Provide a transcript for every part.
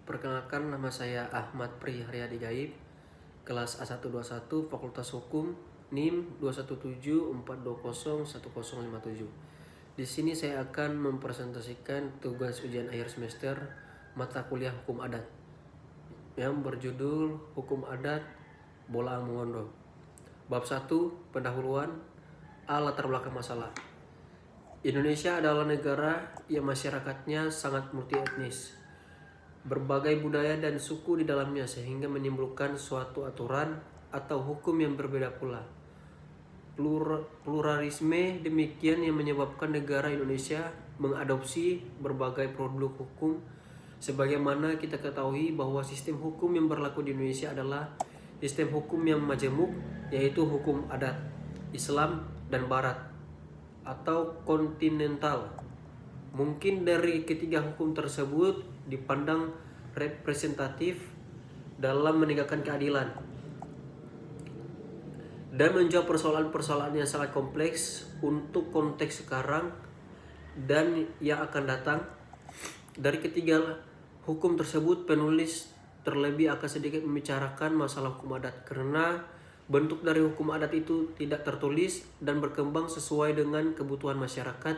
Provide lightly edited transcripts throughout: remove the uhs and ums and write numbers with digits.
Perkenalkan, nama saya Ahmad Pri Haryadi Gaib, kelas A121, Fakultas Hukum, NIM 21742010057. Di sini saya akan mempresentasikan tugas ujian akhir semester mata kuliah Hukum Adat yang berjudul Hukum Adat Bola Mongondo. Bab 1, pendahuluan, latar belakang masalah. Indonesia adalah negara yang masyarakatnya sangat multietnis, berbagai budaya dan suku di dalamnya, sehingga menimbulkan suatu aturan atau hukum yang berbeda pula. Pluralisme demikian yang menyebabkan negara Indonesia mengadopsi berbagai produk hukum. Sebagaimana kita ketahui bahwa sistem hukum yang berlaku di Indonesia adalah sistem hukum yang majemuk, yaitu hukum adat, Islam, dan Barat atau kontinental. Mungkin dari ketiga hukum tersebut dipandang representatif dalam menegakkan keadilan dan menjawab persoalan-persoalan yang sangat kompleks untuk konteks sekarang dan yang akan datang. Dari ketiga hukum tersebut, penulis terlebih akan sedikit membicarakan masalah hukum adat, karena bentuk dari hukum adat itu tidak tertulis dan berkembang sesuai dengan kebutuhan masyarakat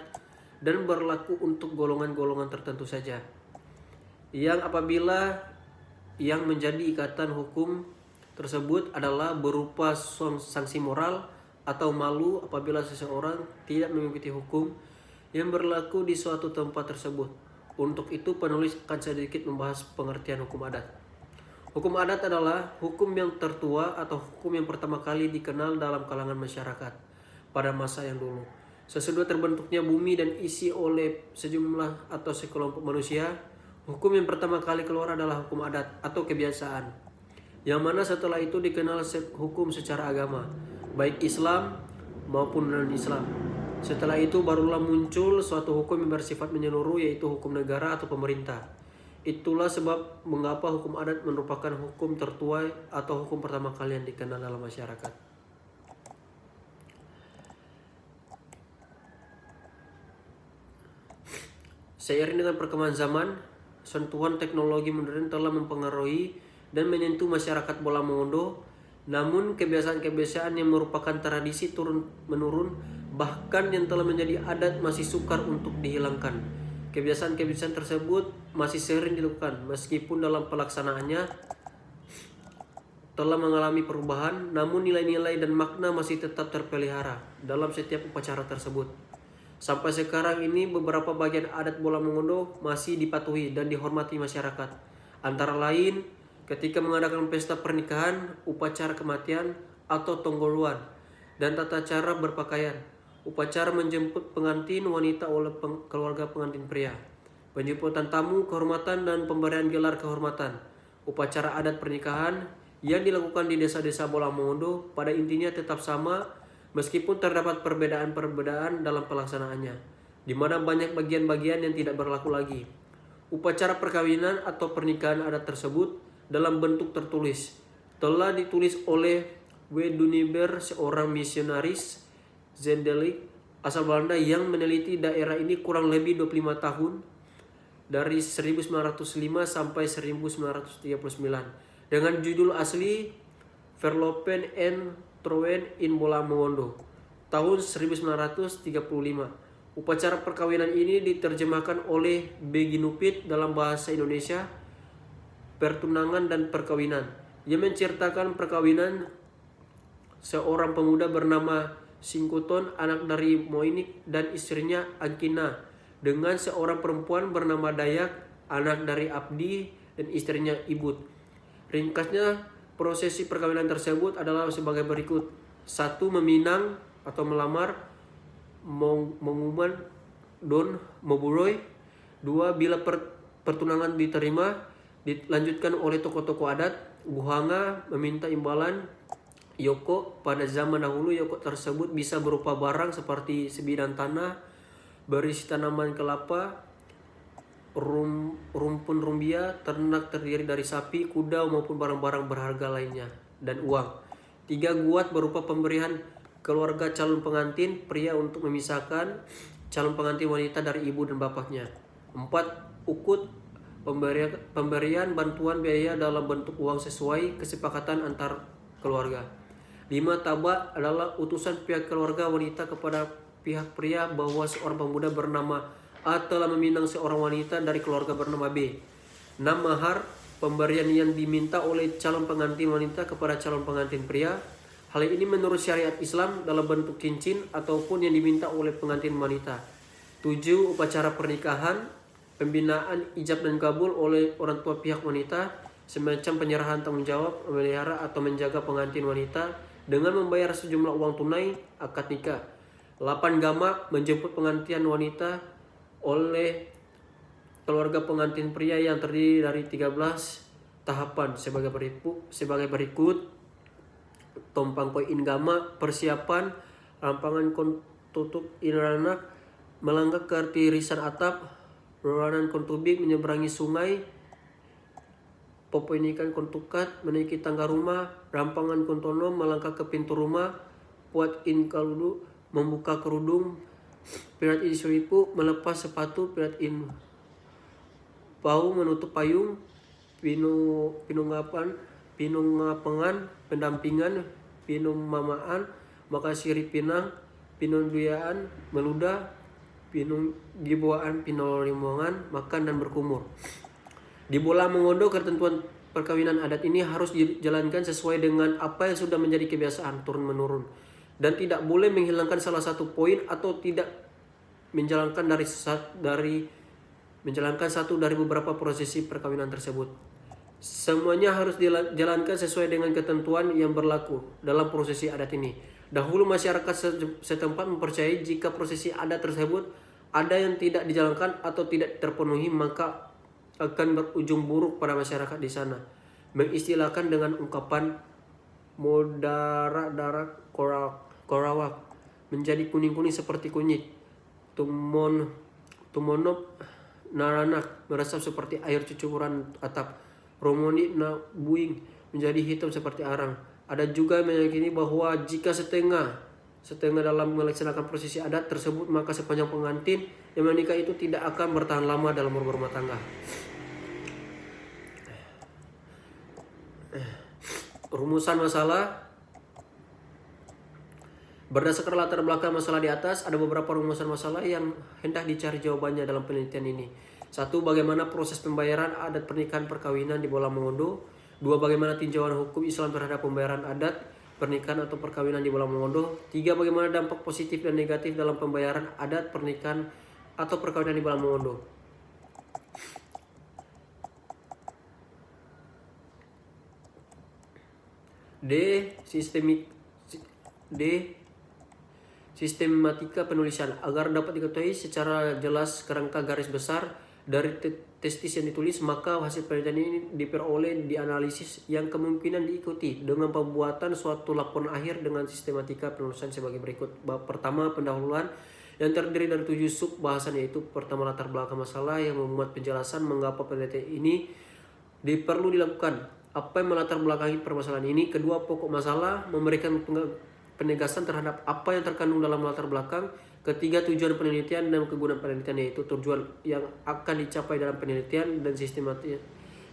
dan berlaku untuk golongan-golongan tertentu saja. Yang apabila yang menjadi ikatan hukum tersebut adalah berupa sanksi moral atau malu apabila seseorang tidak mengikuti hukum yang berlaku di suatu tempat tersebut. Untuk itu penulis akan sedikit membahas pengertian hukum adat. Hukum adat adalah hukum yang tertua atau hukum yang pertama kali dikenal dalam kalangan masyarakat pada masa yang dulu. Sesudah terbentuknya bumi dan isi oleh sejumlah atau sekelompok manusia, hukum yang pertama kali keluar adalah hukum adat atau kebiasaan, yang mana setelah itu dikenal hukum secara agama, baik Islam maupun non-Islam. Setelah itu barulah muncul suatu hukum yang bersifat menyeluruh, yaitu hukum negara atau pemerintah. Itulah sebab mengapa hukum adat merupakan hukum tertua atau hukum pertama kali yang dikenal dalam masyarakat. Seiring dengan perkembangan zaman, sentuhan teknologi modern telah mempengaruhi dan menyentuh masyarakat Bola Mongondo. Namun kebiasaan-kebiasaan yang merupakan tradisi turun-menurun, bahkan yang telah menjadi adat, masih sukar untuk dihilangkan. Kebiasaan-kebiasaan tersebut masih sering dilakukan, meskipun dalam pelaksanaannya telah mengalami perubahan, namun nilai-nilai dan makna masih tetap terpelihara dalam setiap upacara tersebut. Sampai sekarang ini beberapa bagian adat Bola Mongondo masih dipatuhi dan dihormati masyarakat. Antara lain ketika mengadakan pesta pernikahan, upacara kematian atau tonggoluan, dan tata cara berpakaian, upacara menjemput pengantin wanita oleh keluarga pengantin pria, penjemputan tamu kehormatan dan pemberian gelar kehormatan. Upacara adat pernikahan yang dilakukan di desa-desa Bola Mongondo pada intinya tetap sama, meskipun terdapat perbedaan-perbedaan dalam pelaksanaannya, di mana banyak bagian-bagian yang tidak berlaku lagi. Upacara perkawinan atau pernikahan adat tersebut dalam bentuk tertulis telah ditulis oleh W. Duniber, seorang misionaris Zendelik asal Belanda yang meneliti daerah ini kurang lebih 25 tahun, dari 1905 sampai 1939, dengan judul asli Verlopen en Trouwen in Bola Mongondo tahun 1935. Upacara perkawinan ini diterjemahkan oleh B. Ginupit dalam bahasa Indonesia, Pertunangan dan Perkawinan, yang menceritakan perkawinan seorang pemuda bernama Singkuton, anak dari Moinik dan istrinya Angkina, dengan seorang perempuan bernama Dayak, anak dari Abdi dan istrinya Ibut. Ringkasnya, prosesi perkawinan tersebut adalah sebagai berikut. 1. Meminang atau melamar, menguman don moburoy. 2. Bila pertunangan diterima, dilanjutkan oleh tokoh-tokoh adat. Buhanga, meminta imbalan yoko. Pada zaman dahulu yoko tersebut bisa berupa barang seperti sebidang tanah berisi tanaman kelapa, rumpun rumbia, ternak terdiri dari sapi, kuda maupun barang-barang berharga lainnya, dan uang. 3. Guat, berupa pemberian keluarga calon pengantin pria untuk memisahkan calon pengantin wanita dari ibu dan bapaknya. 4. Ukut, pemberian bantuan biaya dalam bentuk uang sesuai kesepakatan antar keluarga. 5. Taba adalah utusan pihak keluarga wanita kepada pihak pria bahwa seorang pemuda bernama A telah meminang seorang wanita dari keluarga bernama B. 6. Mahar, pemberian yang diminta oleh calon pengantin wanita kepada calon pengantin pria. Hal ini menurut syariat Islam dalam bentuk cincin ataupun yang diminta oleh pengantin wanita. 7. Upacara pernikahan, pembinaan ijab dan kabul oleh orang tua pihak wanita, semacam penyerahan tanggung jawab memelihara atau menjaga pengantin wanita dengan membayar sejumlah uang tunai akad nikah. 8. Gama, menjemput pengantin wanita oleh keluarga pengantin pria yang terdiri dari 13 tahapan sebagai berikut. Tompang koin gama, persiapan, rampangan kon tutup inanak, melangkah ke tirisan atap, roranan kon tubik menyeberangi sungai, popoinikan kon tukat, menaiki tangga rumah, rampangan kon tonom, melangkah ke pintu rumah, puat in kaludu, membuka kerudung, pirat in suripu, melepas sepatu, pirat in bau, menutup payung, pinungapengan, pendampingan, pinung mamaan, makasiri pinang, pinung duyaan, meludah, pinung dibuaan, pinolimongan, makan dan berkumur. Di bola mengondo, ketentuan perkawinan adat ini harus dijalankan sesuai dengan apa yang sudah menjadi kebiasaan turun-menurun dan tidak boleh menghilangkan salah satu poin atau tidak menjalankan satu dari beberapa prosesi perkawinan tersebut. Semuanya harus dijalankan sesuai dengan ketentuan yang berlaku dalam prosesi adat ini. Dahulu masyarakat setempat mempercayai jika prosesi adat tersebut ada yang tidak dijalankan atau tidak terpenuhi maka akan berujung buruk pada masyarakat di sana. Mengistilahkan dengan ungkapan modara-dara korawak, menjadi kuning-kuning seperti kunyit. Tumonop naranak, meresap seperti air cucuran atap. Romoni na buing, menjadi hitam seperti arang. Ada juga meyakini bahwa jika setengah dalam melaksanakan prosesi adat tersebut maka sepanjang pengantin yang menikah itu tidak akan bertahan lama dalam berumah tangga. Rumusan masalah. Berdasarkan latar belakang masalah di atas, ada beberapa rumusan masalah yang hendak dicari jawabannya dalam penelitian ini. 1. Bagaimana proses pembayaran adat pernikahan perkawinan di Bola Mongondo. 2. Bagaimana tinjauan hukum Islam terhadap pembayaran adat pernikahan atau perkawinan di Bola Mongondo. 3. Bagaimana dampak positif dan negatif dalam pembayaran adat pernikahan atau perkawinan di Bola Mongondo. Sistematika penulisan. Agar dapat diketahui secara jelas kerangka garis besar dari testis yang ditulis, maka hasil penelitian ini diperoleh dianalisis yang kemungkinan diikuti dengan pembuatan suatu laporan akhir dengan sistematika penulisan sebagai berikut. Pertama, pendahuluan yang terdiri dari 7 sub bahasan, yaitu pertama latar belakang masalah yang memuat penjelasan mengapa penelitian ini perlu dilakukan, apa yang melatar belakangi permasalahan ini. Kedua, pokok masalah, memberikan penegasan terhadap apa yang terkandung dalam latar belakang. Ketiga, tujuan penelitian dan kegunaan penelitian, yaitu tujuan yang akan dicapai dalam penelitian dan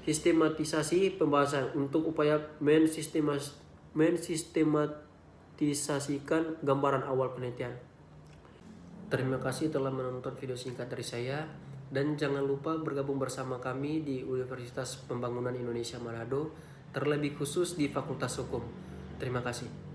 sistematisasi pembahasan untuk upaya mensistematisasikan gambaran awal penelitian. Terima kasih telah menonton video singkat dari saya, dan jangan lupa bergabung bersama kami di Universitas Pembangunan Indonesia Manado, terlebih khusus di Fakultas Hukum. Terima kasih.